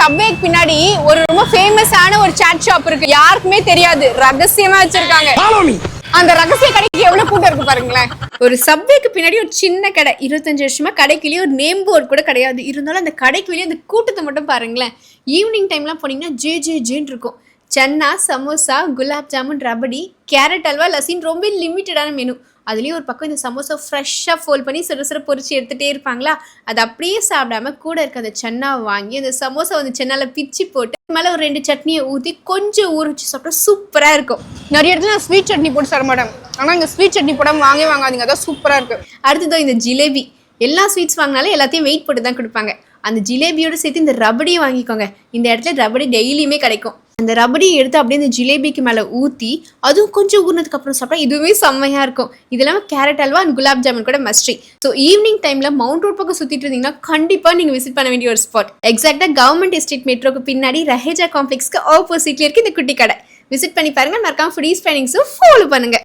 சப்வேக்கு பின்னாடி ஒரு ரொம்ப ஃபேமஸான ஒரு சாட் ஷாப் இருக்கு. யாருக்குமே தெரியாது, ரகசியமா வச்சிருக்காங்க. அந்த ரகசிய கடைக்கு எவ்வளவு கூட்டம் இருக்கு பாருங்களேன். ஒரு சப்வேக்கு பின்னாடி ஒரு சின்ன கடை, 25 வருஷமா கடைக்குள்ளேயே ஒரு நேம் போர்டு கூட கிடையாது. இருந்தாலும் அந்த கடைக்கு வெளியே அந்த கூட்டத்தை மட்டும் பாருங்களேன். ஈவினிங் டைம்லாம் போனீங்கன்னா ஜேன்னு இருக்கும். சன்னா, சமோசா, குலாப் ஜாமுன், ரபடி, கேரட் அல்வா, லசின், ரொம்ப லிமிட்டடான மெனு. அதுலேயும் ஒரு பக்கம் இந்த சமோசா ஃப்ரெஷ்ஷாக ஃபோல்ட் பண்ணி சிறு பொரிச்சு எடுத்துகிட்டே இருப்பாங்களா, அது அப்படியே சாப்பிடாம கூட இருக்க அந்த சன்னாவை வாங்கி அந்த சமோசா வந்து சென்னால் பிச்சு போட்டு மேலே ஒரு 2 சட்னியை ஊற்றி கொஞ்சம் ஊற வச்சு சாப்பிட்டா சூப்பராக இருக்கும். நிறைய இடத்துல நான் ஸ்வீட் சட்னி போட்டு சாப்பிட மாட்டேன், ஆனால் இந்த ஸ்வீட் சட்னி போடாமல் வாங்காதீங்க, அதான் சூப்பராக இருக்குது. அடுத்ததான் இந்த ஜிலேபி. எல்லா ஸ்வீட்ஸ் வாங்கினாலும் எல்லாத்தையும் வெயிட் போட்டு தான் கொடுப்பாங்க. அந்த ஜிலேபியோடு சேர்த்து இந்த ரபடியை வாங்கிக்கோங்க. இந்த இடத்துல ரபடி டெய்லியுமே கிடைக்கும். அந்த ரபடியை எடுத்து அப்படியே இந்த ஜிலேபிக்கு மேலே ஊற்றி அதுவும் கொஞ்சம் ஊறினதுக்கு அப்புறம் சாப்பிட்டா இதுவுமே செம்மையாக இருக்கும். இது இல்லாமல் கேரட் அல்வா அண்ட் குலாப் ஜாமுன் கூட மஸ்ட்ரி. ஸோ ஈவினிங் டைமில் மவுண்ட் ரோட் பக்கம் சுற்றிட்டு இருந்தீங்கன்னா கண்டிப்பாக நீங்கள் விசிட் பண்ண வேண்டிய ஒரு ஸ்பாட். எக்ஸாக்டாக கவர்மெண்ட் எஸ்டேட் மெட்ரோக்கு பின்னாடி ரஹேஜா காம்ப்ளெக்ஸ்க்கு ஆப்போசிட்ல இருக்கு இந்த குட்டி கடை. விசிட் பண்ணி பாருங்க. மறக்காம ஃபுடீஸ் ட்ரைனிங்ஸும் ஃபாலோ பண்ணுங்க.